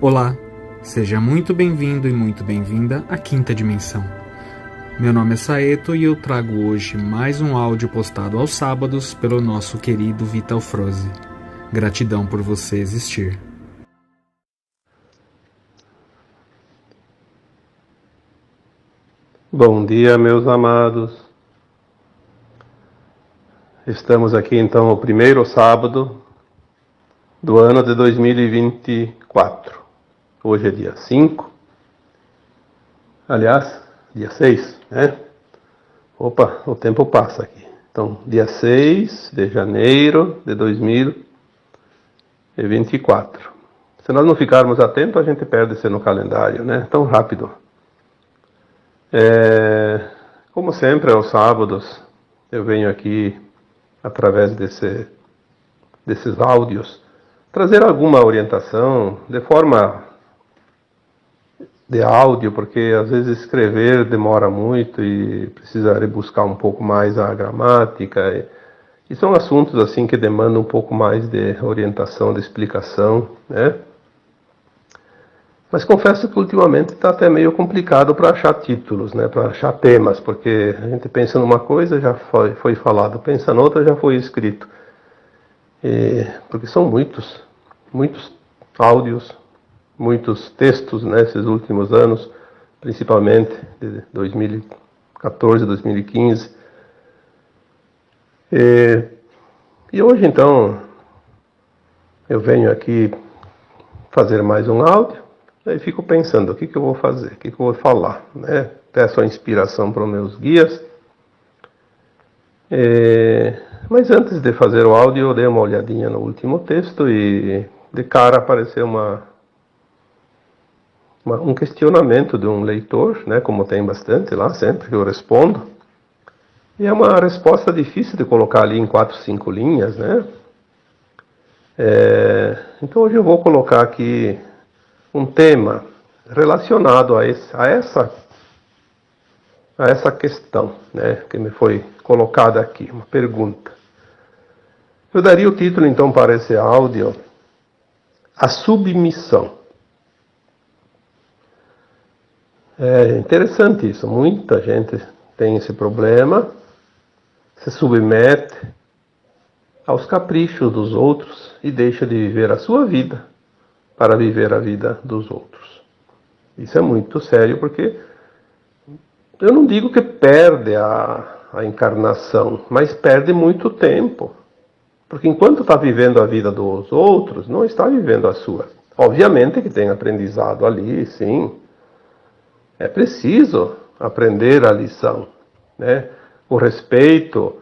Olá, seja muito bem-vindo e muito bem-vinda à Quinta Dimensão. Meu nome é Saeto e eu trago hoje mais um áudio postado aos sábados pelo nosso querido Vital Froze. Gratidão por você existir. Bom dia, meus amados. Estamos aqui então no primeiro sábado do ano de 2024. Hoje é dia 5. Aliás, dia 6, né? Opa, o tempo passa aqui. Então, dia 6 de janeiro de 2024. Se nós não ficarmos atentos, a gente perde-se no calendário, né? Tão rápido. Como sempre, aos sábados, eu venho aqui, através desses áudios, trazer alguma orientação de forma de áudio, porque às vezes escrever demora muito e precisa rebuscar um pouco mais a gramática. E são assuntos assim que demandam um pouco mais de orientação, de explicação, né? Mas confesso que ultimamente está até meio complicado para achar títulos, né? Para achar temas, porque a gente pensa numa coisa, já foi falado, pensa noutra, já foi escrito. Porque são muitos áudios, muitos textos nesses últimos anos, principalmente de 2014, 2015. E hoje, então, eu venho aqui fazer mais um áudio, aí fico pensando, o que eu vou fazer, o que eu vou falar, né? Peço a inspiração para os meus guias. Mas antes de fazer o áudio, eu dei uma olhadinha no último texto e de cara apareceu um questionamento de um leitor, né, como tem bastante lá, sempre que eu respondo. E é uma resposta difícil de colocar ali em 4, 5 linhas, né? Então hoje eu vou colocar aqui um tema relacionado a essa questão, né, que me foi colocada aqui, uma pergunta. Eu daria o título então para esse áudio: A Submissão. É interessante isso, muita gente tem esse problema, se submete aos caprichos dos outros e deixa de viver a sua vida para viver a vida dos outros. Isso é muito sério, porque eu não digo que perde a encarnação, mas perde muito tempo. Porque enquanto está vivendo a vida dos outros, não está vivendo a sua. Obviamente que tem aprendizado ali, sim. É preciso aprender a lição, né? O respeito,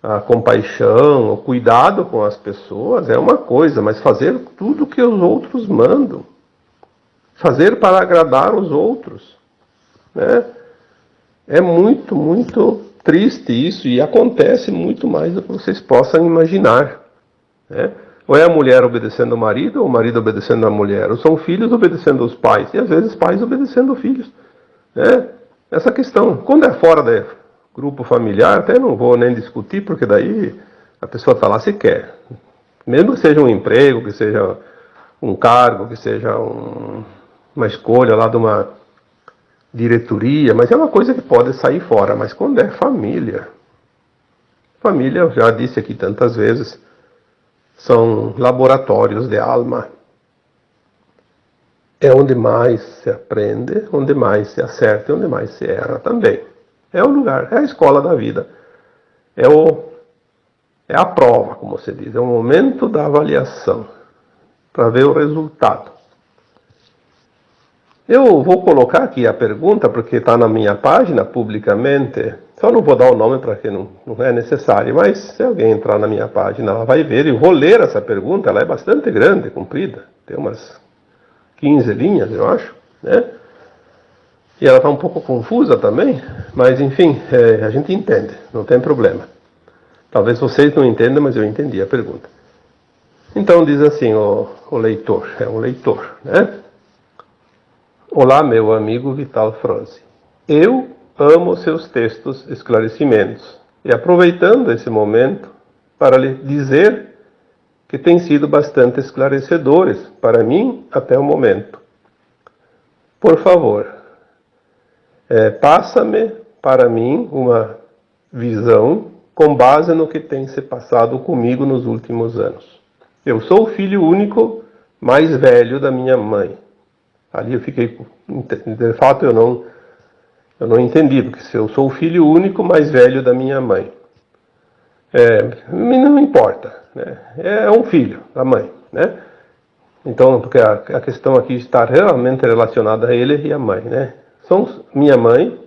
a compaixão, o cuidado com as pessoas é uma coisa, mas fazer tudo que os outros mandam, fazer para agradar os outros, né? É muito, muito triste isso, e acontece muito mais do que vocês possam imaginar, né? Ou é a mulher obedecendo o marido, ou o marido obedecendo a mulher, ou são filhos obedecendo os pais, e às vezes pais obedecendo filhos, né? Essa questão, quando é fora do grupo familiar, até não vou nem discutir, porque daí a pessoa está lá se quer. Mesmo que seja um emprego, que seja um cargo, que seja uma escolha lá de uma diretoria, mas é uma coisa que pode sair fora. Mas quando é família, eu já disse aqui tantas vezes, são laboratórios de alma. É onde mais se aprende, onde mais se acerta e onde mais se erra também. É o lugar, é a escola da vida. É a prova, como se diz, é o momento da avaliação, para ver o resultado. Eu vou colocar aqui a pergunta, porque está na minha página, publicamente. Só não vou dar o nome para que não é necessário, mas se alguém entrar na minha página, ela vai ver. E vou ler essa pergunta, ela é bastante grande, comprida. Tem umas 15 linhas, eu acho, né? E ela está um pouco confusa também, mas enfim, a gente entende, não tem problema. Talvez vocês não entendam, mas eu entendi a pergunta. Então diz assim o leitor, é um leitor, né? Olá, meu amigo Vital Froze. Eu amo seus textos, esclarecimentos, e aproveitando esse momento para lhe dizer que têm sido bastante esclarecedores para mim até o momento. Por favor, passa-me para mim uma visão com base no que tem se passado comigo nos últimos anos. Eu sou o filho único mais velho da minha mãe. Ali eu fiquei, de fato eu não entendi, porque se eu sou o filho único mais velho da minha mãe, não importa, né? É um filho da mãe, né? Então, porque a questão aqui está realmente relacionada a ele e a mãe, né? São minha mãe,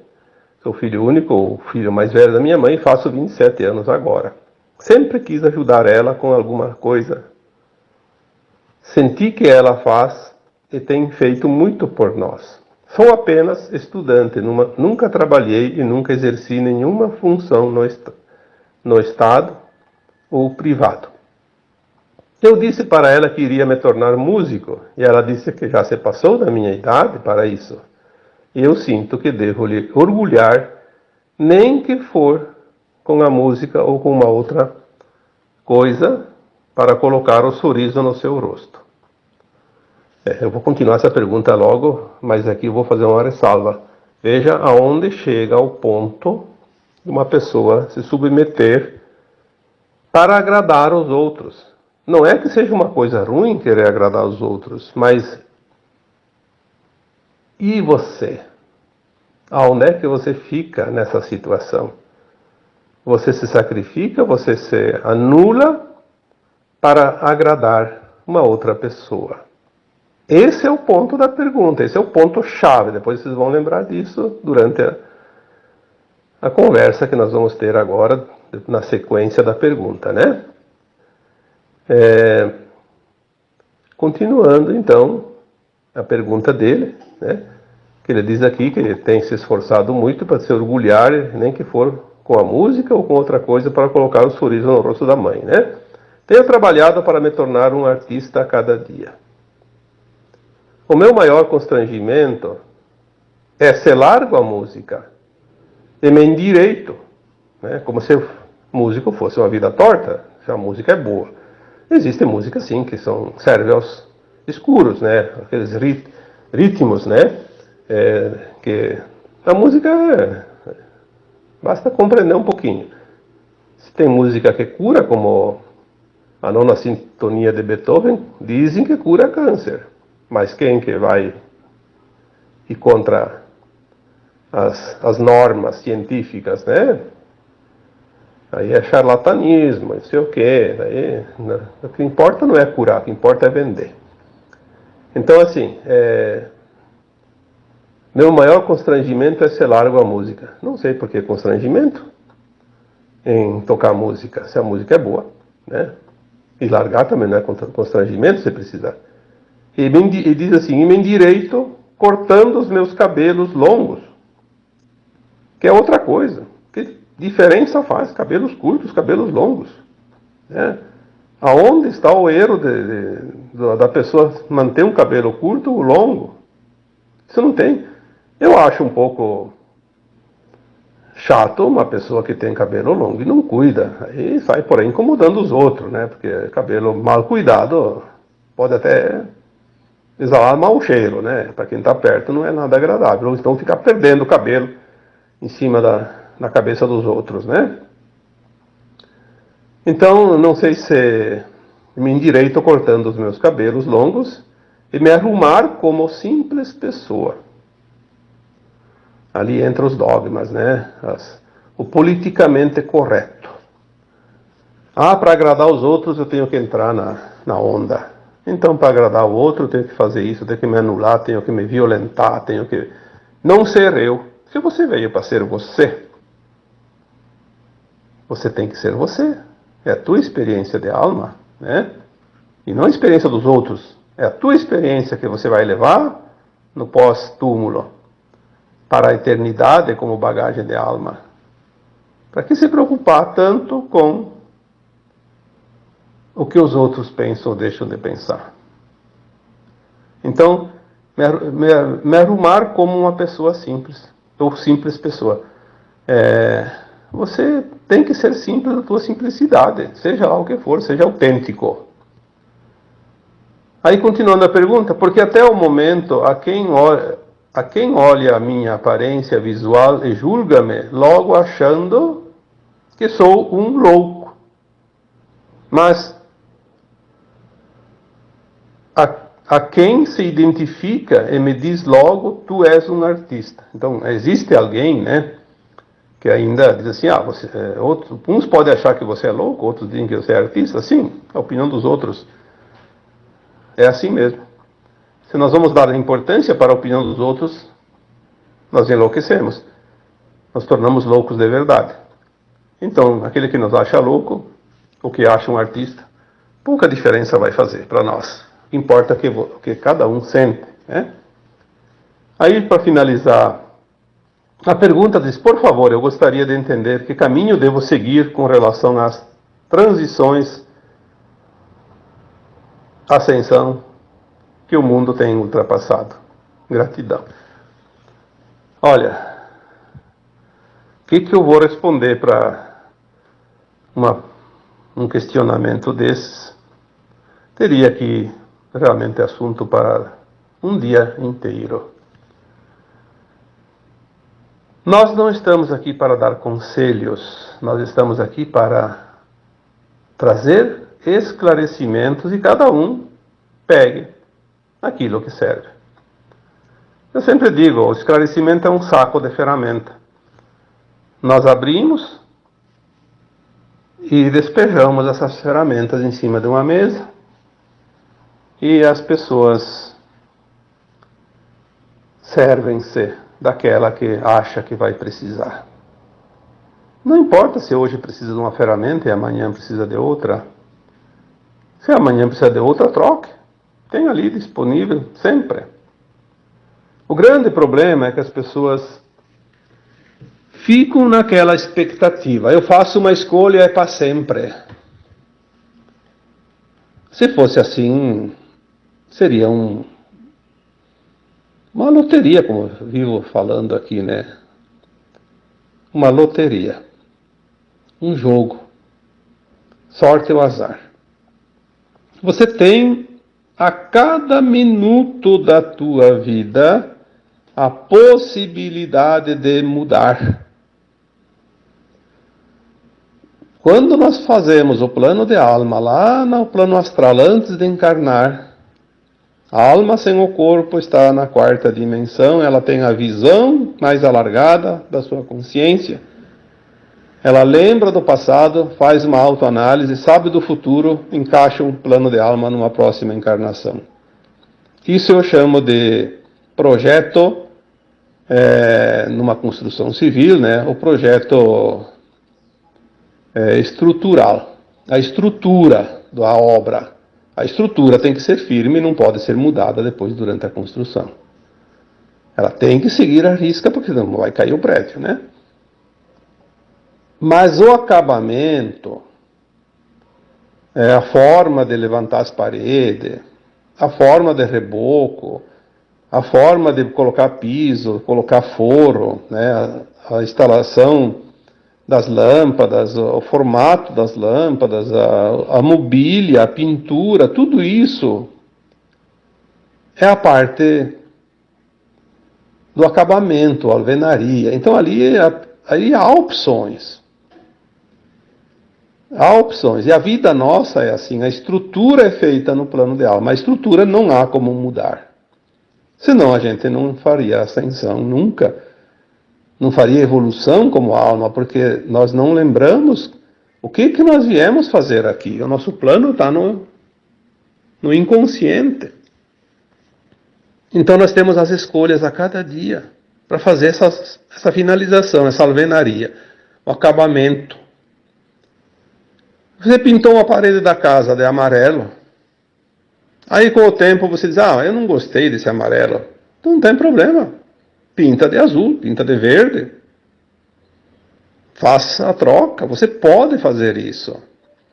sou filho único, o filho mais velho da minha mãe, faço 27 anos agora. Sempre quis ajudar ela com alguma coisa. Senti que ela faz e tem feito muito por nós. Sou apenas estudante, nunca trabalhei e nunca exerci nenhuma função no Estado ou privado. Eu disse para ela que iria me tornar músico, e ela disse que já se passou da minha idade para isso. E eu sinto que devo lhe orgulhar, nem que for com a música ou com uma outra coisa, para colocar o sorriso no seu rosto. Eu vou continuar essa pergunta logo, mas aqui eu vou fazer uma ressalva. Veja aonde chega o ponto de uma pessoa se submeter para agradar os outros. Não é que seja uma coisa ruim querer agradar os outros, mas e você? Aonde é que você fica nessa situação? Você se sacrifica, você se anula para agradar uma outra pessoa. Esse é o ponto da pergunta, esse é o ponto chave. Depois vocês vão lembrar disso durante a conversa que nós vamos ter agora, na sequência da pergunta, né? Continuando, então, a pergunta dele, né? Que ele diz aqui que ele tem se esforçado muito para se orgulhar, nem que for com a música ou com outra coisa, para colocar o sorriso no rosto da mãe, né? Tenho trabalhado para me tornar um artista a cada dia. O meu maior constrangimento é se largo a música e me endireito, né? Como se o músico fosse uma vida torta, se a música é boa. Existe música, sim, que serve aos escuros, né? Aqueles ritmos, né? Que a música basta compreender um pouquinho. Se tem música que cura, como a Nona Sintonia de Beethoven, dizem que cura câncer. Mas quem que vai ir contra as normas científicas, né? Aí é charlatanismo, não sei o quê. Aí, o que importa não é curar, o que importa é vender. Então, assim, meu maior constrangimento é ser largo a música. Não sei por que constrangimento em tocar música, se a música é boa, né? E largar também não é constrangimento, se precisar. E diz assim, e me endireito cortando os meus cabelos longos, que é outra coisa. Que diferença faz cabelos curtos, cabelos longos? Né? Aonde está o erro da pessoa manter um cabelo curto ou longo? Isso não tem. Eu acho um pouco chato uma pessoa que tem cabelo longo e não cuida. Aí sai por aí incomodando os outros, né? Porque cabelo mal cuidado pode até exalar mau cheiro, né? Para quem está perto não é nada agradável. Ou então ficar perdendo o cabelo em cima da cabeça dos outros, né? Então, não sei se me endireito cortando os meus cabelos longos e me arrumar como simples pessoa. Ali entra os dogmas, né? O politicamente correto. Para agradar os outros eu tenho que entrar na onda. Então, para agradar o outro, eu tenho que fazer isso, eu tenho que me anular, tenho que me violentar, tenho que não ser eu. Se você veio para ser você, você tem que ser você. É a tua experiência de alma, né? E não a experiência dos outros. É a tua experiência que você vai levar no pós-túmulo para a eternidade como bagagem de alma. Para que se preocupar tanto com o que os pensam ou deixam de pensar? Então, me arrumar como uma pessoa simples, ou simples pessoa. Você tem que ser simples da tua simplicidade, seja lá o que for, seja autêntico. Aí, continuando a pergunta, porque até o momento, a quem olha a minha aparência visual e julga-me, logo achando que sou um louco. Mas a quem se identifica e me diz logo, tu és um artista. Então, existe alguém, né, que ainda diz assim, uns podem achar que você é louco, outros dizem que você é artista. Sim, a opinião dos outros é assim mesmo. Se nós vamos dar importância para a opinião dos outros, nós enlouquecemos. Nós tornamos loucos de verdade. Então, aquele que nos acha louco, ou que acha um artista, pouca diferença vai fazer para nós. Importa o que cada um sente, né? Aí, para finalizar, a pergunta diz, por favor, eu gostaria de entender que caminho devo seguir com relação às transições, ascensão que o mundo tem ultrapassado. Gratidão. Olha, o que eu vou responder para um questionamento desses? Teria aqui realmente assunto para um dia inteiro. Nós não estamos aqui para dar conselhos, nós estamos aqui para trazer esclarecimentos e cada um pegue aquilo que serve. Eu sempre digo, o esclarecimento é um saco de ferramenta. Nós abrimos e despejamos essas ferramentas em cima de uma mesa e as pessoas servem-se daquela que acha que vai precisar. Não importa se hoje precisa de uma ferramenta e amanhã precisa de outra. Se amanhã precisa de outra, troque. Tem ali disponível sempre. O grande problema é que as pessoas ficam naquela expectativa. Eu faço uma escolha, é para sempre. Se fosse assim, seria uma loteria, como eu vivo falando aqui, né? Uma loteria. Um jogo. Sorte ou azar. Você tem a cada minuto da tua vida a possibilidade de mudar. Quando nós fazemos o plano de alma lá no plano astral, antes de encarnar, a alma sem o corpo está na quarta dimensão, ela tem a visão mais alargada da sua consciência. Ela lembra do passado, faz uma autoanálise, sabe do futuro, encaixa um plano de alma numa próxima encarnação. Isso eu chamo de projeto, numa construção civil, né? O projeto estrutural, a estrutura da obra. A estrutura tem que ser firme e não pode ser mudada depois durante a construção. Ela tem que seguir a risca, porque senão vai cair o prédio, né? Mas o acabamento, a forma de levantar as paredes, a forma de reboco, a forma de colocar piso, colocar forro, né? A instalação das lâmpadas, o formato das lâmpadas, a mobília, a pintura, tudo isso é a parte do acabamento, a alvenaria. Então ali há opções. Há opções. E a vida nossa é assim, a estrutura é feita no plano de alma. A estrutura não há como mudar. Senão a gente não faria ascensão nunca. Não faria evolução como alma, porque nós não lembramos o que nós viemos fazer aqui. O nosso plano está no inconsciente. Então nós temos as escolhas a cada dia para fazer essa finalização, essa alvenaria, o acabamento. Você pintou uma parede da casa de amarelo. Aí com o tempo você diz, eu não gostei desse amarelo. Então não tem problema. Pinta de azul, pinta de verde. Faça a troca, você pode fazer isso.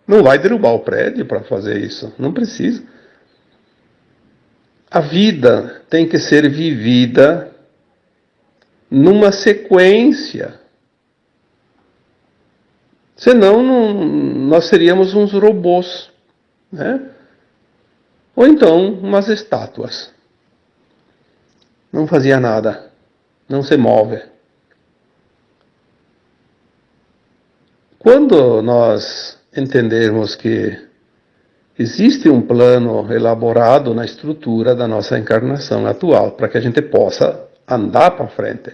Não vai derrubar o prédio para fazer isso, não precisa. A vida tem que ser vivida numa sequência. Senão nós seríamos uns robôs, né? Ou então umas estátuas. Não fazia nada, não se move. Quando nós entendermos que existe um plano elaborado na estrutura da nossa encarnação atual, para que a gente possa andar para frente.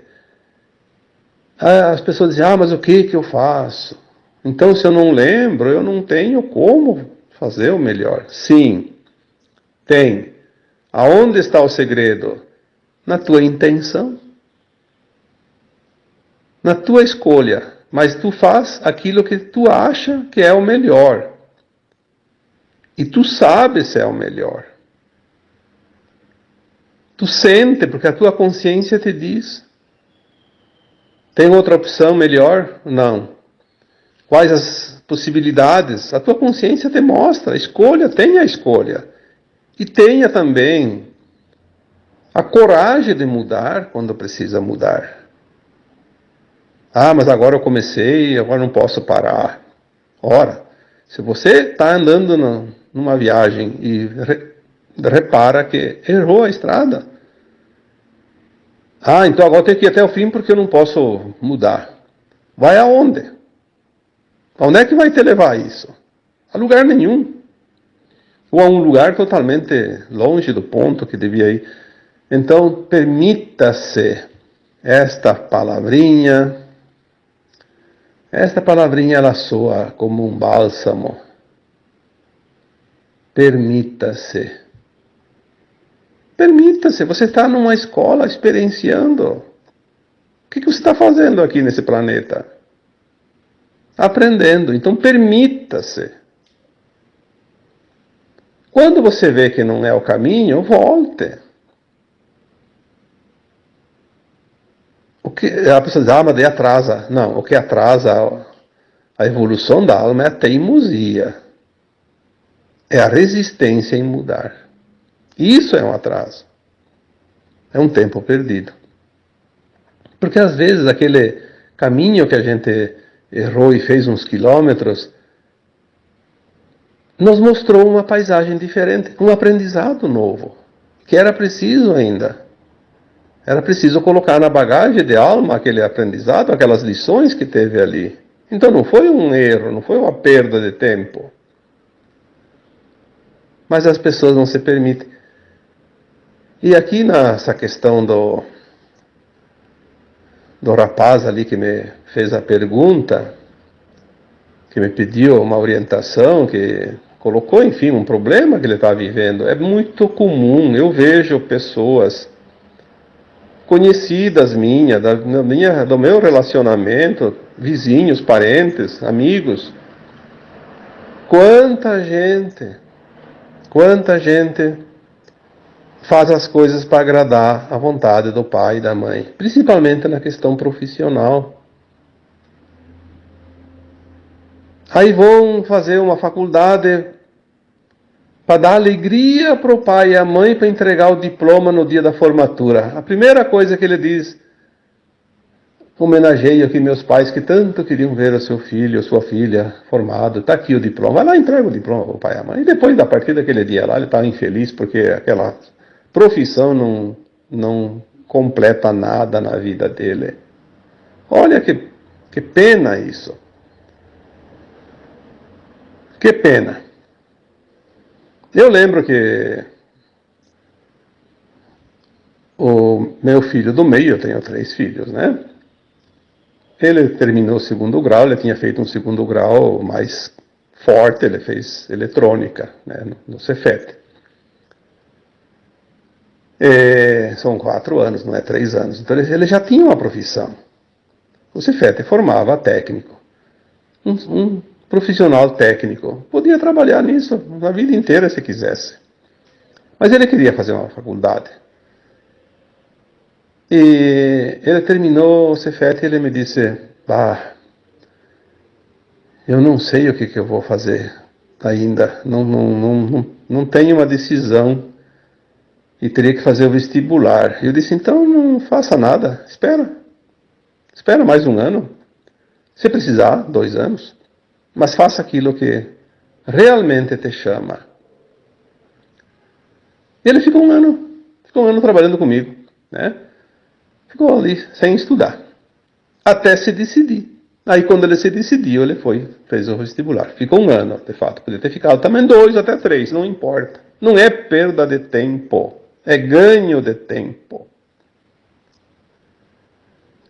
As pessoas dizem, mas o que eu faço? Então, se eu não lembro, eu não tenho como fazer o melhor. Sim, tem. Aonde está o segredo? Na tua intenção. Na tua escolha. Mas tu faz aquilo que tu acha que é o melhor. E tu sabes se é o melhor. Tu sente, porque a tua consciência te diz. Tem outra opção melhor? Não. Quais as possibilidades? A tua consciência te mostra. Escolha, tenha a escolha. E tenha também a coragem de mudar quando precisa mudar. Mas agora eu comecei, agora não posso parar. Ora, se você está andando numa viagem e repara que errou a estrada. Então agora eu tenho que ir até o fim porque eu não posso mudar. Vai aonde? Aonde é que vai te levar isso? A lugar nenhum. Ou a um lugar totalmente longe do ponto que devia ir. Então, permita-se esta palavrinha. Esta palavrinha, ela soa como um bálsamo. Permita-se. Permita-se. Você está numa escola experienciando. O que você está fazendo aqui nesse planeta? Aprendendo. Então, permita-se. Quando você vê que não é o caminho, volte. A pessoa diz, mas daí atrasa. Não, o que atrasa a evolução da alma é a teimosia. É a resistência em mudar. Isso é um atraso. É um tempo perdido. Porque às vezes aquele caminho que a gente errou e fez uns quilômetros, nos mostrou uma paisagem diferente, um aprendizado novo, que era preciso ainda. Era preciso colocar na bagagem de alma aquele aprendizado, aquelas lições que teve ali. Então não foi um erro, não foi uma perda de tempo. Mas as pessoas não se permitem. E aqui nessa questão do rapaz ali que me fez a pergunta, que me pediu uma orientação, que colocou, enfim, um problema que ele está vivendo, é muito comum. Eu vejo pessoas conhecidas minhas, do meu relacionamento, vizinhos, parentes, amigos. Quanta gente faz as coisas para agradar a vontade do pai e da mãe, principalmente na questão profissional. Aí vão fazer uma faculdade para dar alegria para o pai e a mãe, para entregar o diploma no dia da formatura. A primeira coisa que ele diz: homenageio aqui meus pais que tanto queriam ver o seu filho, a sua filha formado. Está aqui o diploma. Vai lá, entrega o diploma para o pai e a mãe. E depois, a partir daquele dia lá, ele está infeliz porque aquela profissão não completa nada na vida dele. Olha que pena isso. Que pena. Eu lembro que o meu filho do meio, eu tenho 3 filhos, né? Ele terminou o 2º grau, ele tinha feito um 2º grau mais forte, ele fez eletrônica, né, no Cefet. São 4 anos, não é 3 anos. Então ele já tinha uma profissão. O Cefet formava técnico. Um profissional técnico. Podia trabalhar nisso a vida inteira se quisesse. Mas ele queria fazer uma faculdade. E ele terminou o Cefet e ele me disse: eu não sei o que eu vou fazer ainda. Não tenho uma decisão. E teria que fazer o vestibular. Eu disse: então não faça nada. Espera mais 1 ano. Se precisar, 2 anos. Mas faça aquilo que realmente te chama. Ele ficou um ano trabalhando comigo, né? Ficou ali sem estudar, até se decidir. Aí quando ele se decidiu, ele fez o vestibular. Ficou um ano, de fato. Podia ter ficado também 2 até 3, não importa. Não é perda de tempo, é ganho de tempo.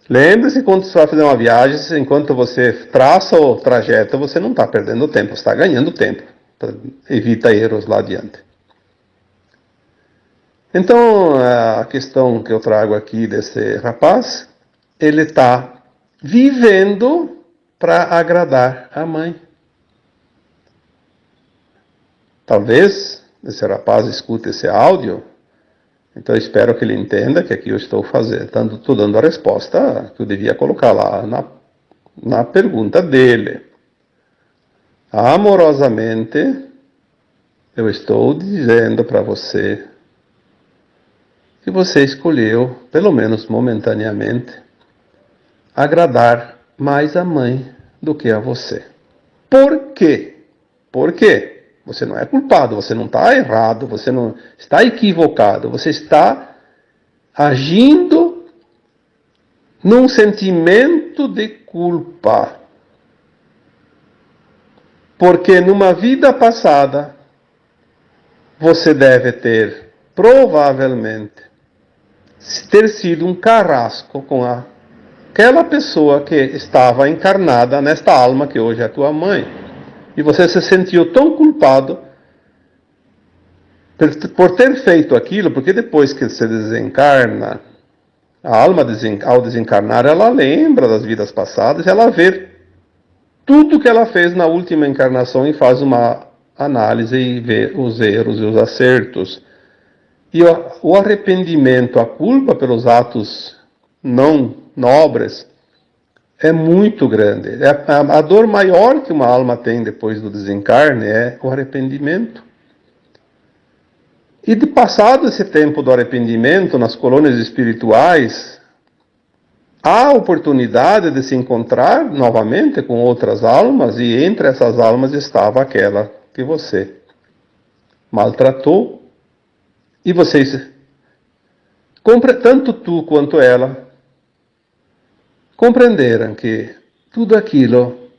Lembre-se, quando você vai fazer uma viagem, enquanto você traça o trajeto, você não está perdendo tempo, você está ganhando tempo. Evita erros lá adiante. Então, a questão que eu trago aqui desse rapaz, ele está vivendo para agradar a mãe. Talvez esse rapaz escute esse áudio, então eu espero que ele entenda que aqui eu estou fazendo, estou dando a resposta que eu devia colocar lá na pergunta dele. Amorosamente, eu estou dizendo para você que você escolheu, pelo menos momentaneamente, agradar mais a mãe do que a você. Por quê? Por quê? Você não é culpado, você não está errado, você não está equivocado, você está agindo num sentimento de culpa. Porque numa vida passada, você deve ter, provavelmente, ter sido um carrasco com aquela pessoa que estava encarnada nesta alma que hoje é a tua mãe. E você se sentiu tão culpado por ter feito aquilo, porque depois que você desencarna, a alma ao desencarnar, ela lembra das vidas passadas, ela vê tudo que ela fez na última encarnação e faz uma análise e vê os erros e os acertos. E o arrependimento, a culpa pelos atos não nobres, é muito grande. A dor maior que uma alma tem depois do desencarne é o arrependimento. E de passado esse tempo do arrependimento, nas colônias espirituais, há a oportunidade de se encontrar novamente com outras almas, e entre essas almas estava aquela que você maltratou, e vocês, tanto tu quanto ela, compreenderam que tudo aquilo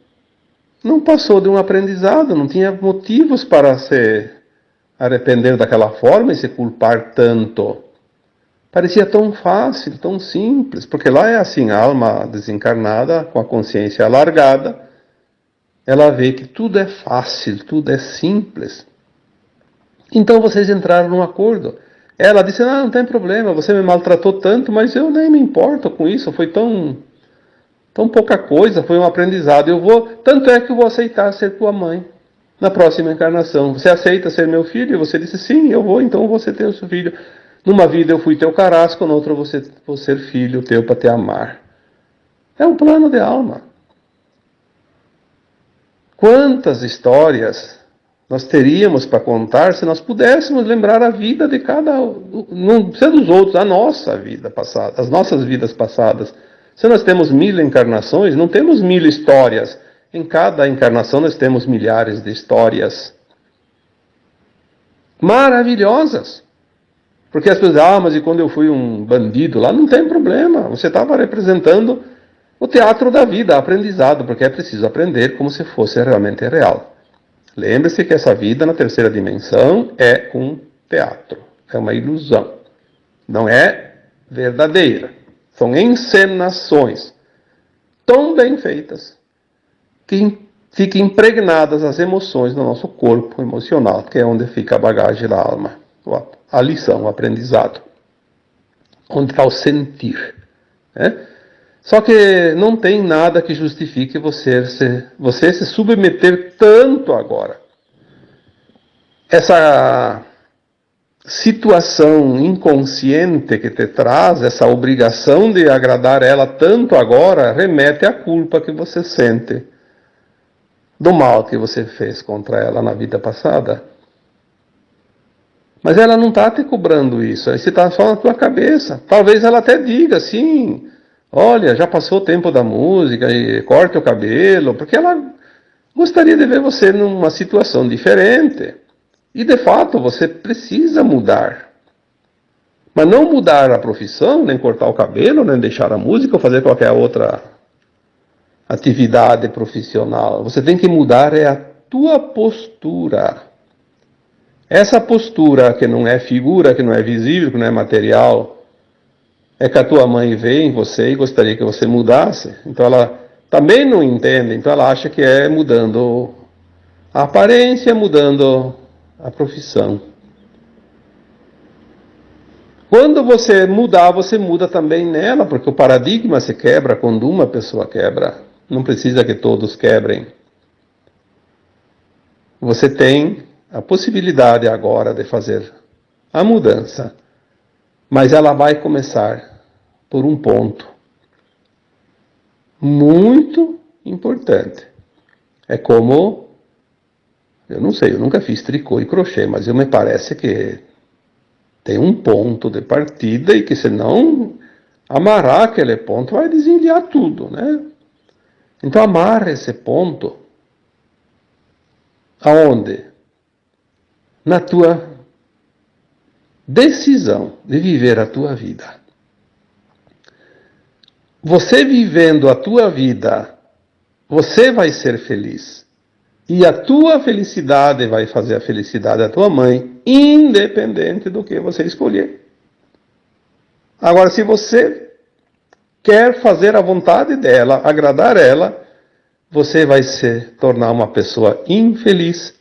não passou de um aprendizado, não tinha motivos para se arrepender daquela forma e se culpar tanto. Parecia tão fácil, tão simples, porque lá é assim, a alma desencarnada, com a consciência alargada, ela vê que tudo é fácil, tudo é simples. Então vocês entraram num acordo. Ela disse, não tem problema, você me maltratou tanto, mas eu nem me importo com isso, foi tão pouca coisa, foi um aprendizado. Tanto é que eu vou aceitar ser tua mãe na próxima encarnação. Você aceita ser meu filho? E você disse, sim, eu vou, então você ter o seu filho. Numa vida eu fui teu carrasco, na outra você vou ser filho teu para te amar. É um plano de alma. Quantas histórias nós teríamos para contar se nós pudéssemos lembrar a vida de não precisa dos outros, a nossa vida passada, as nossas vidas passadas. Se nós temos 1000 encarnações, não temos 1000 histórias. Em cada encarnação nós temos milhares de histórias maravilhosas. Porque as pessoas mas e quando eu fui um bandido lá? Não tem problema, você estava representando o teatro da vida, aprendizado, porque é preciso aprender como se fosse realmente real. Lembre-se que essa vida na terceira dimensão é um teatro, é uma ilusão, não é verdadeira. São encenações tão bem feitas que fiquem impregnadas as emoções no nosso corpo emocional, que é onde fica a bagagem da alma, a lição, o aprendizado, onde está o sentir. Né? Só que não tem nada que justifique você se submeter tanto agora. Essa situação inconsciente que te traz, essa obrigação de agradar ela tanto agora, remete à culpa que você sente do mal que você fez contra ela na vida passada. Mas ela não está te cobrando isso, isso está só na tua cabeça. Talvez ela até diga assim, olha, já passou o tempo da música, e corte o cabelo, porque ela gostaria de ver você numa situação diferente. E de fato, você precisa mudar. Mas não mudar a profissão, nem cortar o cabelo, nem deixar a música ou fazer qualquer outra atividade profissional. Você tem que mudar a tua postura. Essa postura que não é figura, que não é visível, que não é material, é que a tua mãe vê em você e gostaria que você mudasse. Então ela também não entende, então ela acha que é mudando a aparência, mudando a profissão. Quando você mudar, você muda também nela, porque o paradigma se quebra quando uma pessoa quebra. Não precisa que todos quebrem. Você tem a possibilidade agora de fazer a mudança, mas ela vai começar por um ponto muito importante. É como, eu não sei, eu nunca fiz tricô e crochê, mas me parece que tem um ponto de partida e que se não amarrar aquele ponto vai desenliar tudo, né? Então amarra esse ponto aonde? Na tua decisão de viver a tua vida. Você vivendo a tua vida, você vai ser feliz. E a tua felicidade vai fazer a felicidade da tua mãe, independente do que você escolher. Agora, se você quer fazer a vontade dela, agradar ela, você vai se tornar uma pessoa infeliz.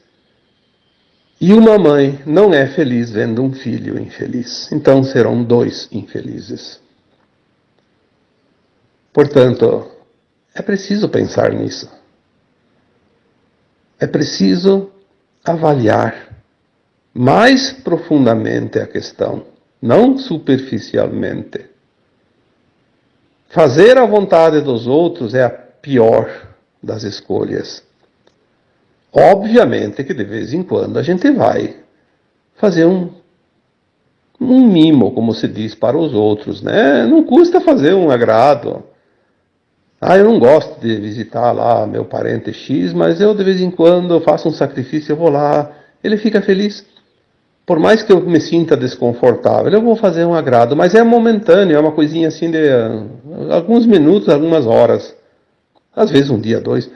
E uma mãe não é feliz vendo um filho infeliz. Então serão dois infelizes. Portanto, é preciso pensar nisso. É preciso avaliar mais profundamente a questão, não superficialmente. Fazer a vontade dos outros é a pior das escolhas. Obviamente que de vez em quando a gente vai fazer um mimo, como se diz, para os outros, né? Não custa fazer um agrado. Eu não gosto de visitar lá meu parente X, mas eu de vez em quando faço um sacrifício, eu vou lá, ele fica feliz. Por mais que eu me sinta desconfortável, eu vou fazer um agrado, mas é momentâneo, é uma coisinha assim de alguns minutos, algumas horas. Às vezes um dia, dois,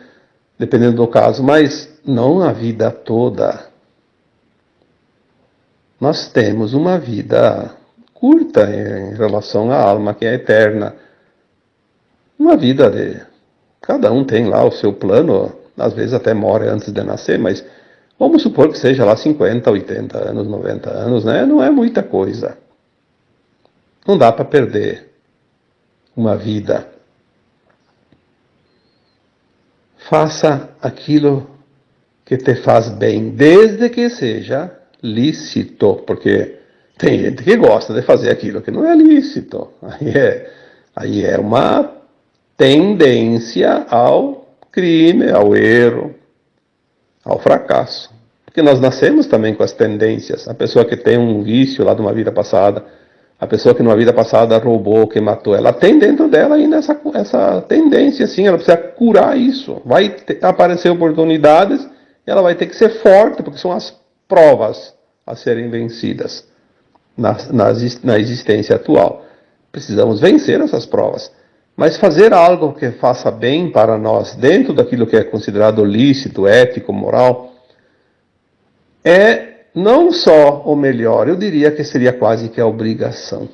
dependendo do caso, mas não a vida toda. Nós temos uma vida curta em relação à alma, que é eterna. Uma vida de... Cada um tem lá o seu plano, às vezes até morre antes de nascer, mas vamos supor que seja lá 50, 80 anos, 90 anos, né? Não é muita coisa. Não dá para perder uma vida. Faça aquilo que te faz bem, desde que seja lícito, porque tem gente que gosta de fazer aquilo que não é lícito. Aí é uma tendência ao crime, ao erro, ao fracasso. Porque nós nascemos também com as tendências. A pessoa que tem um vício lá de uma vida passada, a pessoa que numa vida passada roubou, que matou, ela tem dentro dela ainda essa tendência, assim, ela precisa curar isso. Vai aparecer oportunidades, ela vai ter que ser forte, porque são as provas a serem vencidas na existência atual. Precisamos vencer essas provas. Mas fazer algo que faça bem para nós, dentro daquilo que é considerado lícito, ético, moral, é não só o melhor, eu diria que seria quase que a obrigação.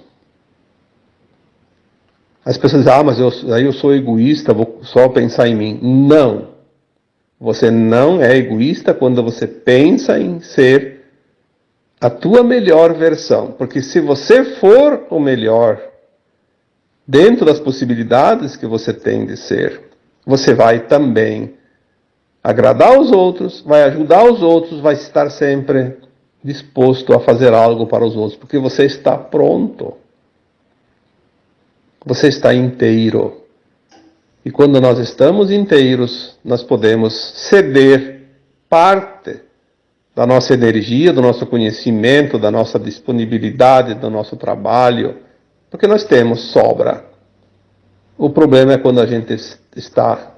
As pessoas dizem, mas eu sou egoísta, vou só pensar em mim. Não. Você não é egoísta quando você pensa em ser a tua melhor versão. Porque se você for o melhor, dentro das possibilidades que você tem de ser, você vai também agradar os outros, vai ajudar os outros, vai estar sempre disposto a fazer algo para os outros, porque você está pronto. Você está inteiro. E quando nós estamos inteiros, nós podemos ceder parte da nossa energia, do nosso conhecimento, da nossa disponibilidade, do nosso trabalho, porque nós temos sobra. O problema é quando a gente está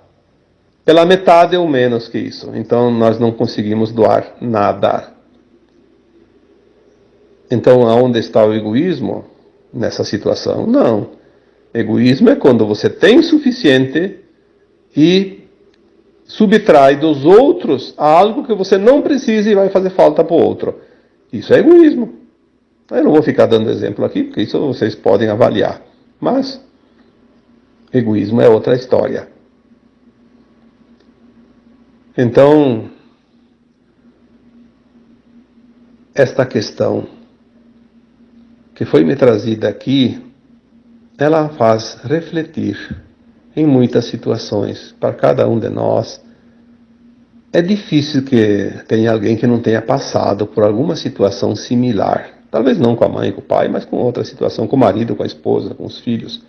pela metade ou menos que isso. Então nós não conseguimos doar nada. Então aonde está o egoísmo? nessa situação? Não. Egoísmo é quando você tem o suficiente e subtrai dos outros algo que você não precisa e vai fazer falta para o outro. Isso é egoísmo. Eu não vou ficar dando exemplo aqui, porque isso vocês podem avaliar. Mas egoísmo é outra história. Então, esta questão que foi me trazida aqui, ela faz refletir em muitas situações, para cada um de nós. É difícil que tenha alguém que não tenha passado por alguma situação similar. Talvez não com a mãe, com o pai, mas com outra situação, com o marido, com a esposa, com os filhos.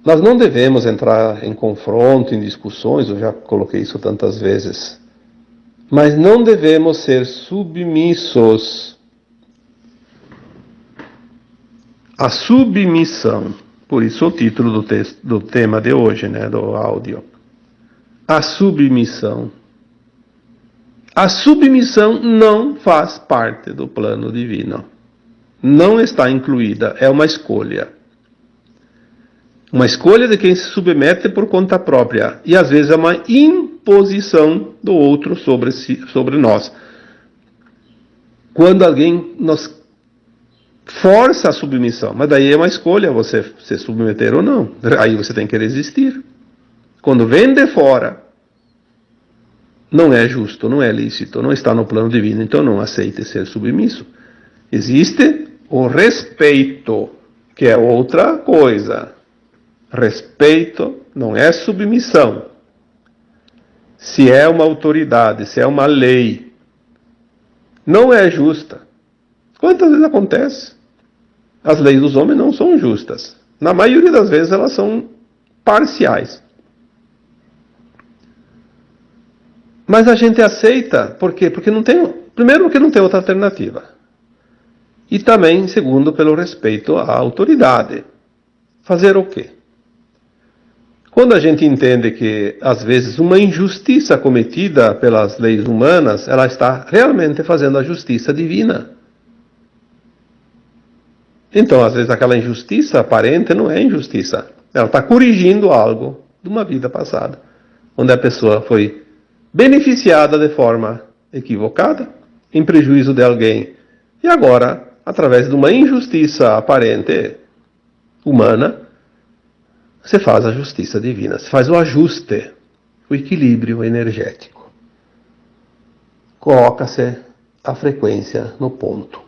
Nós não devemos entrar em confronto, em discussões, eu já coloquei isso tantas vezes, mas não devemos ser submissos. A submissão, por isso o título do tema de hoje, do áudio. A submissão. A submissão não faz parte do plano divino. Não está incluída, é uma escolha. Uma escolha de quem se submete por conta própria. E às vezes é uma imposição do outro sobre nós. Quando alguém nos força a submissão, mas daí é uma escolha você se submeter ou não. Aí você tem que resistir. Quando vem de fora, não é justo, não é lícito, não está no plano divino, então não aceite ser submisso. Existe o respeito, que é outra coisa. Respeito não é submissão. Se é uma autoridade, se é uma lei, não é justa. Quantas vezes acontece? As leis dos homens não são justas. Na maioria das vezes elas são parciais. Mas a gente aceita, por quê? Primeiro, porque não tem outra alternativa. E também, segundo, pelo respeito à autoridade. Fazer o quê? Quando a gente entende que, às vezes, uma injustiça cometida pelas leis humanas, ela está realmente fazendo a justiça divina. Então, às vezes, aquela injustiça aparente não é injustiça. Ela está corrigindo algo de uma vida passada, onde a pessoa foi beneficiada de forma equivocada, em prejuízo de alguém. E agora, através de uma injustiça aparente humana, você faz a justiça divina, você faz o ajuste, o equilíbrio energético. Coloca-se a frequência no ponto.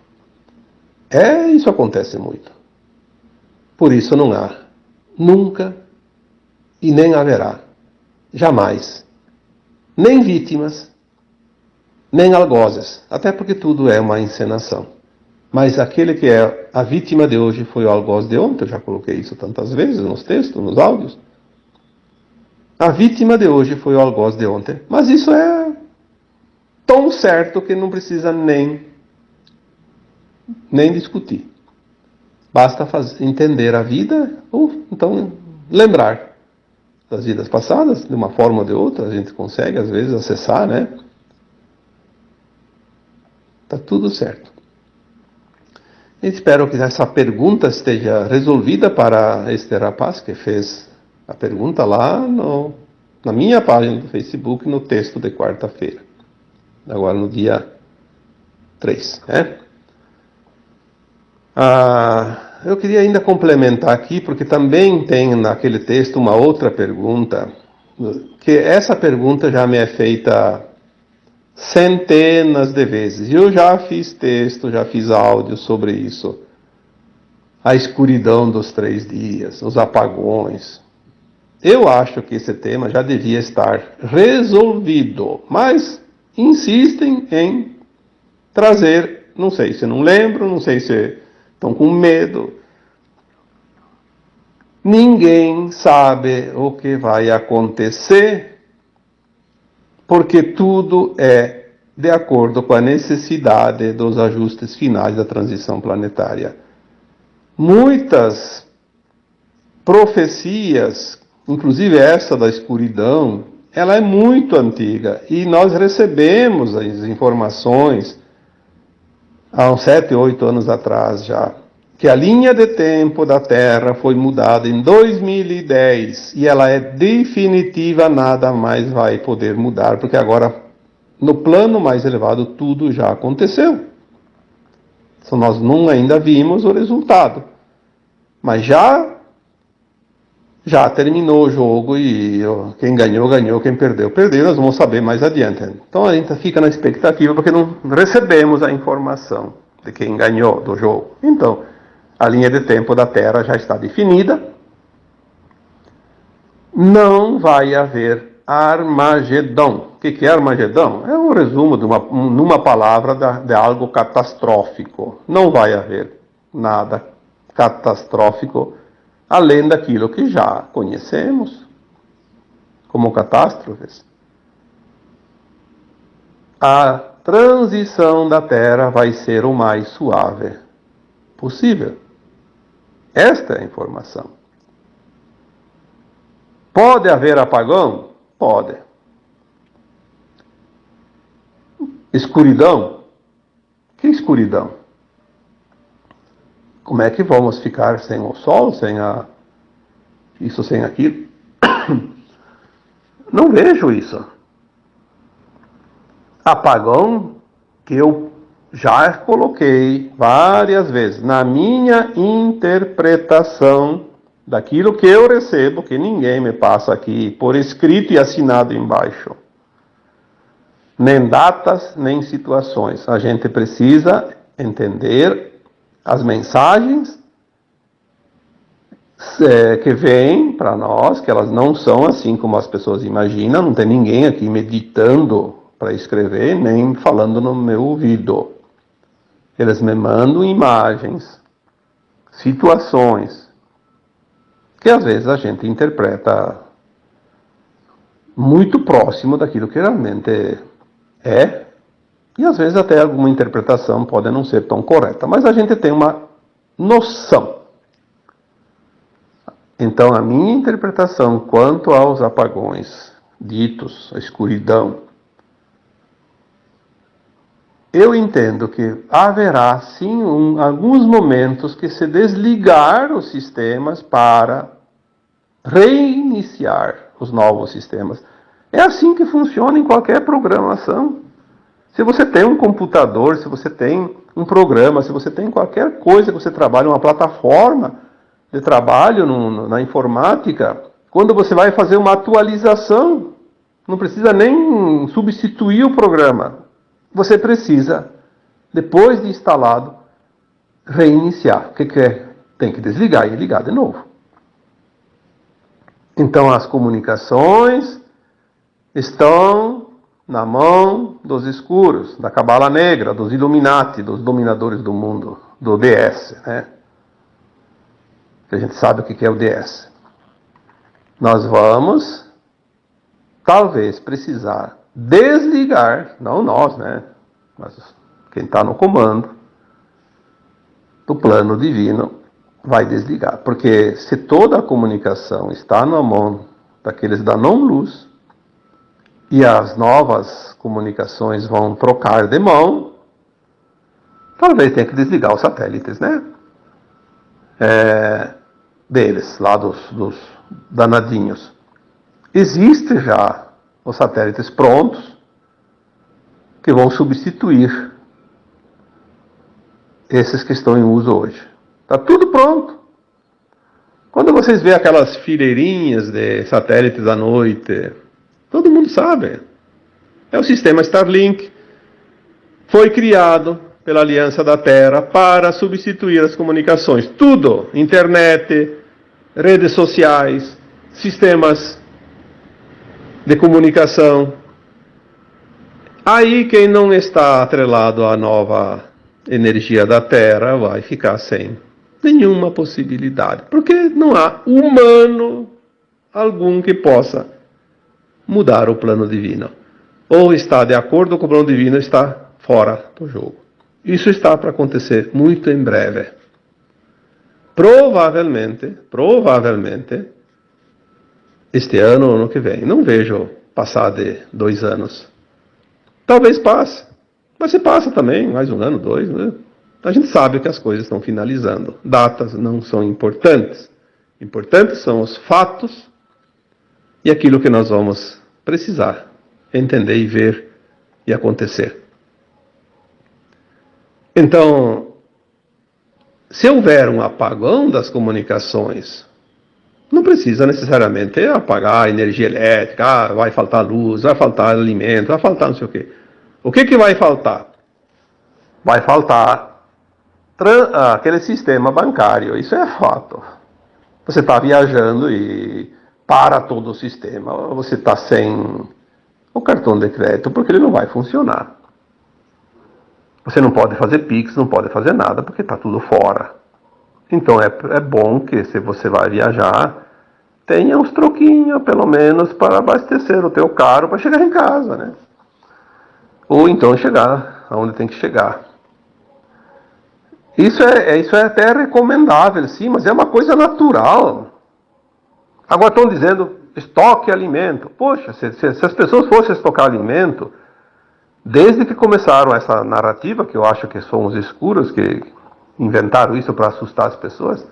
Isso acontece muito. Por isso não há, nunca e nem haverá, jamais, nem vítimas, nem algozes, até porque tudo é uma encenação. Mas aquele que é a vítima de hoje foi o algoz de ontem, eu já coloquei isso tantas vezes nos textos, nos áudios. A vítima de hoje foi o algoz de ontem. Mas isso é tão certo que não precisa nem discutir. Basta entender a vida, ou então lembrar das vidas passadas, de uma forma ou de outra, a gente consegue às vezes acessar, Tá tudo certo. Espero que essa pergunta esteja resolvida para este rapaz que fez a pergunta lá na minha página do Facebook, no texto de quarta-feira. Agora no dia 3, eu queria ainda complementar aqui, porque também tem naquele texto uma outra pergunta, que essa pergunta já me é feita centenas de vezes. Eu já fiz texto, já fiz áudio sobre isso. A escuridão dos 3 dias, os apagões. Eu acho que esse tema já devia estar resolvido, mas insistem em trazer, não sei se não lembram, não sei se estão com medo. Ninguém sabe o que vai acontecer, porque tudo é de acordo com a necessidade dos ajustes finais da transição planetária. Muitas profecias, inclusive essa da escuridão, ela é muito antiga e nós recebemos as informações há uns 7, 8 anos atrás já. que a linha de tempo da Terra foi mudada em 2010 e ela é definitiva, nada mais vai poder mudar, porque agora, no plano mais elevado, tudo já aconteceu. Só nós não ainda vimos o resultado, mas já terminou o jogo e quem ganhou, ganhou, quem perdeu, perdeu, nós vamos saber mais adiante. Então a gente fica na expectativa porque não recebemos a informação de quem ganhou do jogo. Então, a linha de tempo da Terra já está definida. Não vai haver Armagedão. O que é Armagedão? É um resumo numa palavra de algo catastrófico. Não vai haver nada catastrófico além daquilo que já conhecemos como catástrofes. A transição da Terra vai ser o mais suave possível. Esta é a informação. Pode haver apagão? Pode. Escuridão? Que escuridão? Como é que vamos ficar sem o sol, sem isso, sem aquilo? Não vejo isso. Apagão que eu já coloquei várias vezes na minha interpretação daquilo que eu recebo, que ninguém me passa aqui por escrito e assinado embaixo. Nem datas, nem situações. A gente precisa entender as mensagens que vêm para nós, que elas não são assim como as pessoas imaginam, não tem ninguém aqui meditando para escrever, nem falando no meu ouvido. Eles me mandam imagens, situações, que às vezes a gente interpreta muito próximo daquilo que realmente é, e às vezes até alguma interpretação pode não ser tão correta, mas a gente tem uma noção. Então a minha interpretação quanto aos apagões ditos, a escuridão, eu entendo que haverá sim alguns momentos que se desligar os sistemas para reiniciar os novos sistemas. É assim que funciona em qualquer programação. Se você tem um computador, se você tem um programa, se você tem qualquer coisa que você trabalha, uma plataforma de trabalho na informática, quando você vai fazer uma atualização, não precisa nem substituir o programa. Você precisa, depois de instalado, reiniciar. O que é? Tem que desligar e ligar de novo. Então as comunicações estão na mão dos escuros, da Cabala Negra, dos Illuminati, dos dominadores do mundo, do DS, né? Que a gente sabe o que é o DS. Nós vamos, talvez, precisar desligar, não nós, né? Mas quem está no comando do plano divino vai desligar. Porque se toda a comunicação está na mão daqueles da não-luz, e as novas comunicações vão trocar de mão, talvez tenha que desligar os satélites, né? Deles, lá dos danadinhos. Existe já os satélites prontos que vão substituir esses que estão em uso hoje. Está tudo pronto. Quando vocês veem aquelas fileirinhas de satélites à noite, todo mundo sabe. É o sistema Starlink. Foi criado pela Aliança da Terra para substituir as comunicações. Tudo. Internet, redes sociais, sistemas de comunicação. Aí quem não está atrelado à nova energia da Terra vai ficar sem nenhuma possibilidade. Porque não há humano algum que possa mudar o plano divino. Ou está de acordo com o plano divino, está fora do jogo. Isso está para acontecer muito em breve. Provavelmente, este ano ou ano que vem. Não vejo passar de 2 anos. Talvez passe. Mas se passa também, mais 1 ano, 2, né? A gente sabe que as coisas estão finalizando. Datas não são importantes. Importantes são os fatos e aquilo que nós vamos precisar entender e ver e acontecer. Então, se houver um apagão das comunicações, não precisa necessariamente apagar a energia elétrica, vai faltar luz, vai faltar alimento, vai faltar não sei o quê. O que vai faltar? Vai faltar aquele sistema bancário, isso é fato. Você está viajando e para todo o sistema, você está sem o cartão de crédito porque ele não vai funcionar. Você não pode fazer Pix, não pode fazer nada porque está tudo fora. Então é bom que, se você vai viajar, tenha uns troquinhos, pelo menos, para abastecer o teu carro para chegar em casa, né? Ou então chegar aonde tem que chegar. Isso é até recomendável, sim, mas é uma coisa natural. Agora estão dizendo, estoque alimento. Poxa, se as pessoas fossem estocar alimento, desde que começaram essa narrativa, que eu acho que são os escuros que inventaram isso para assustar as pessoas,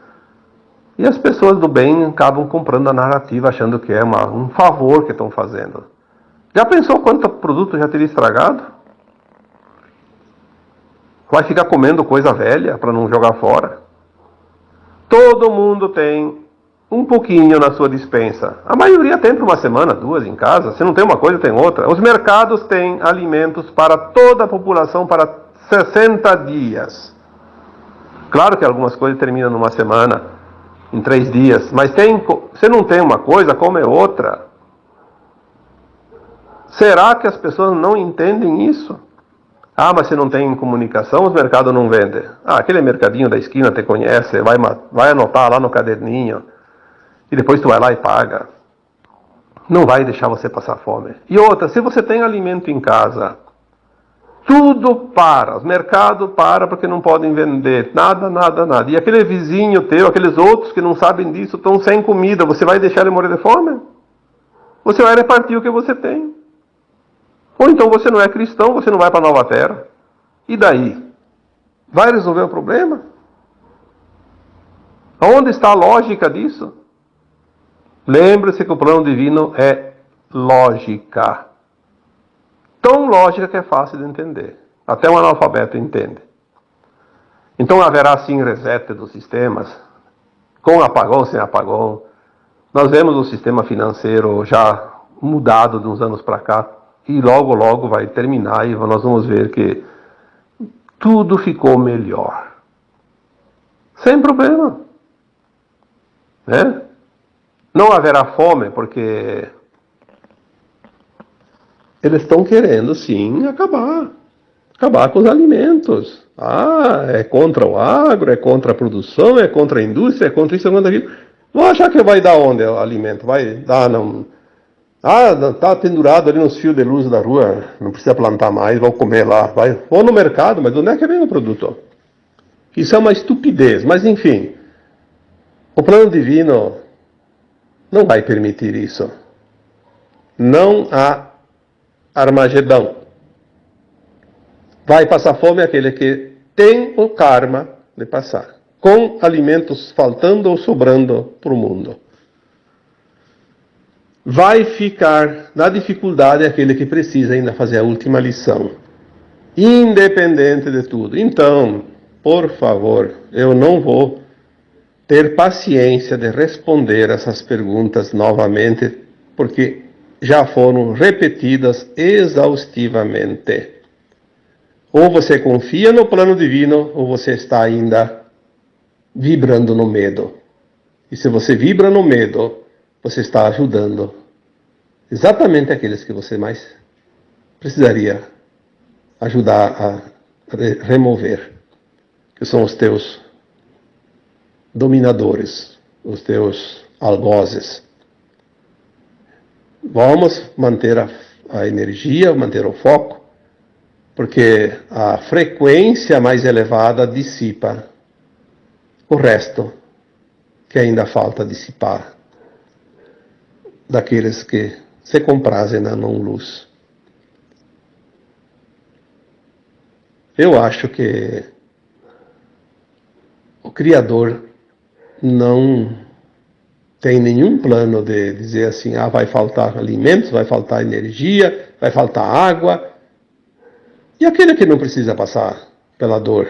e as pessoas do bem acabam comprando a narrativa, achando que é um favor que estão fazendo. Já pensou quanto produto já teria estragado? Vai ficar comendo coisa velha para não jogar fora? Todo mundo tem um pouquinho na sua despensa. A maioria tem para uma semana, 2 em casa. Se não tem uma coisa, tem outra. Os mercados têm alimentos para toda a população para 60 dias. Claro que algumas coisas terminam numa semana, em 3 dias. Mas se não tem uma coisa, come outra. Será que as pessoas não entendem isso? Ah, mas se não tem comunicação, os mercados não vendem. Ah, aquele mercadinho da esquina te conhece, vai anotar lá no caderninho. E depois tu vai lá e paga. Não vai deixar você passar fome. E outra, se você tem alimento em casa, tudo para. Os mercados param porque não podem vender. Nada. E aquele vizinho teu, aqueles outros que não sabem disso, estão sem comida. Você vai deixar ele morrer de fome? Você vai repartir o que você tem. Ou então você não é cristão, você não vai para a nova terra. E daí? Vai resolver o problema? Onde está a lógica disso? Lembre-se que o plano divino é lógica. Tão lógica que é fácil de entender. Até um analfabeto entende. Então haverá sim reset dos sistemas, com apagão, sem apagão. Nós vemos o sistema financeiro já mudado de uns anos para cá. E logo vai terminar e nós vamos ver que tudo ficou melhor. Sem problema. Né? Não haverá fome, porque eles estão querendo, sim, acabar com os alimentos. Ah, é contra o agro, é contra a produção, é contra a indústria, é contra isso, é contra aquilo. Vão achar que vai dar onde o alimento? Vai dar, não... Ah, está pendurado ali nos fios de luz da rua, não precisa plantar mais, vão comer lá. Vou no mercado, mas onde é que vem o produto? Isso é uma estupidez, mas enfim. O plano divino não vai permitir isso. Não há Armagedão. Vai passar fome aquele que tem o karma de passar, com alimentos faltando ou sobrando para o mundo. Vai ficar na dificuldade aquele que precisa ainda fazer a última lição, independente de tudo. Então, por favor, eu não vou ter paciência de responder essas perguntas novamente, porque já foram repetidas exaustivamente. Ou você confia no plano divino, ou você está ainda vibrando no medo. E se você vibra no medo, você está ajudando exatamente aqueles que você mais precisaria ajudar a remover, que são os teus dominadores, os teus algozes. Vamos manter a energia, manter o foco, porque a frequência mais elevada dissipa o resto que ainda falta dissipar daqueles que se comprazem na não-luz. Eu acho que o Criador não tem nenhum plano de dizer assim, vai faltar alimentos, vai faltar energia, vai faltar água. E aquele que não precisa passar pela dor?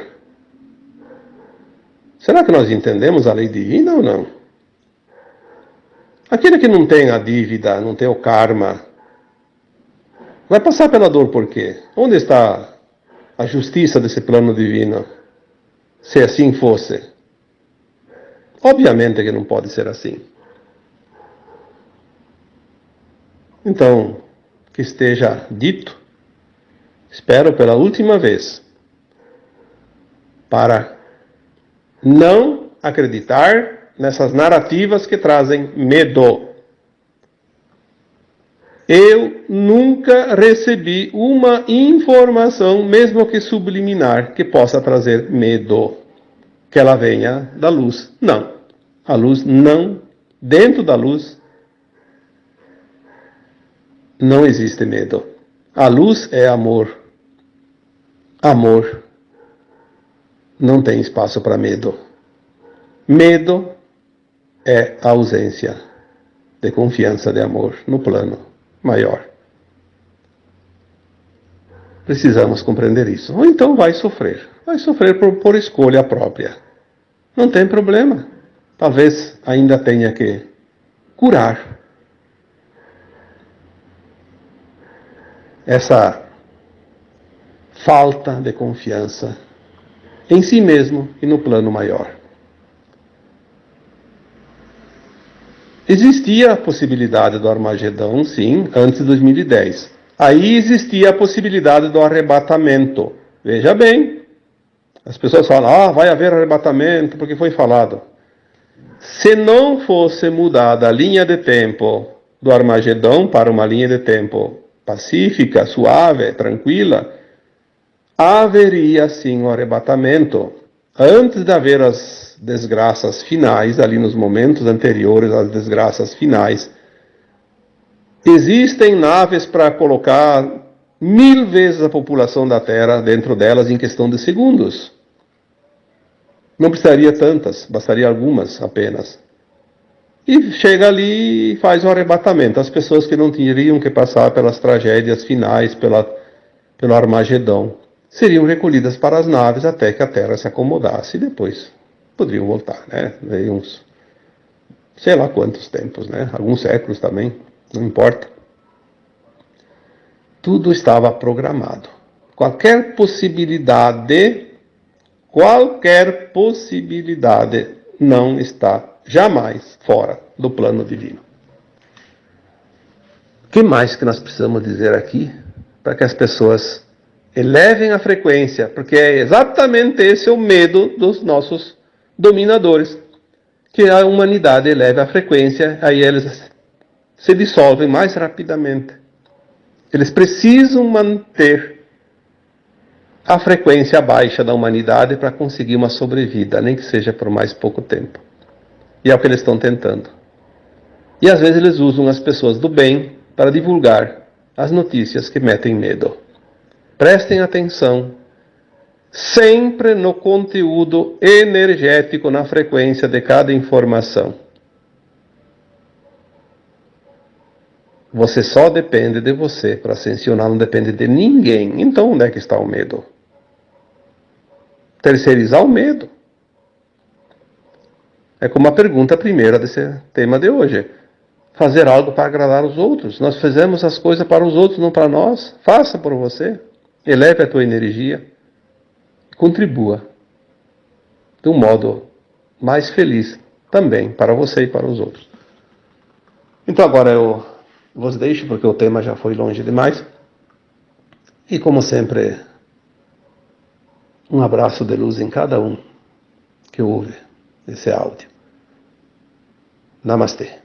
Será que nós entendemos a lei divina ou não? Aquele que não tem a dívida, não tem o karma, vai passar pela dor por quê? Onde está a justiça desse plano divino? Se assim fosse. Obviamente que não pode ser assim. Então, que esteja dito, espero pela última vez, para não acreditar nessas narrativas que trazem medo. Eu nunca recebi uma informação, mesmo que subliminar, que possa trazer medo. Que ela venha da luz. Não. A luz não, dentro da luz, não existe medo. A luz é amor. Amor não tem espaço para medo. Medo é a ausência de confiança de amor no plano maior. Precisamos compreender isso. Ou então vai sofrer. Vai sofrer por escolha própria. Não tem problema. Talvez ainda tenha que curar essa falta de confiança em si mesmo e no plano maior. Existia a possibilidade do Armagedão, sim, antes de 2010. Aí existia a possibilidade do arrebatamento. Veja bem, as pessoas falam, vai haver arrebatamento porque foi falado. Se não fosse mudada a linha de tempo do Armagedão para uma linha de tempo pacífica, suave, tranquila, haveria sim um arrebatamento. Antes de haver as desgraças finais, ali nos momentos anteriores às desgraças finais, existem naves para colocar 1000 vezes a população da Terra dentro delas em questão de segundos. Não precisaria tantas, bastaria algumas apenas. E chega ali e faz o arrebatamento. As pessoas que não teriam que passar pelas tragédias finais, pelo Armagedão, seriam recolhidas para as naves até que a Terra se acomodasse e depois poderiam voltar, né? Daí uns, sei lá quantos tempos, né? Alguns séculos também, não importa. Tudo estava programado. Qualquer possibilidade não está jamais fora do plano divino. O que mais que nós precisamos dizer aqui para que as pessoas elevem a frequência? Porque é exatamente esse o medo dos nossos dominadores, que a humanidade eleve a frequência, aí eles se dissolvem mais rapidamente. Eles precisam manter a frequência baixa da humanidade para conseguir uma sobrevida, nem que seja por mais pouco tempo. E é o que eles estão tentando. E às vezes eles usam as pessoas do bem para divulgar as notícias que metem medo. Prestem atenção sempre no conteúdo energético, na frequência de cada informação. Você só depende de você para ascensionar, não depende de ninguém. Então onde é que está o medo? Terceirizar o medo. É como a pergunta primeira desse tema de hoje. Fazer algo para agradar os outros. Nós fizemos as coisas para os outros, não para nós. Faça por você. Eleve a tua energia. Contribua de um modo mais feliz também para você e para os outros. Então agora eu vos deixo porque o tema já foi longe demais. E como sempre, um abraço de luz em cada um que ouve esse áudio. Namastê.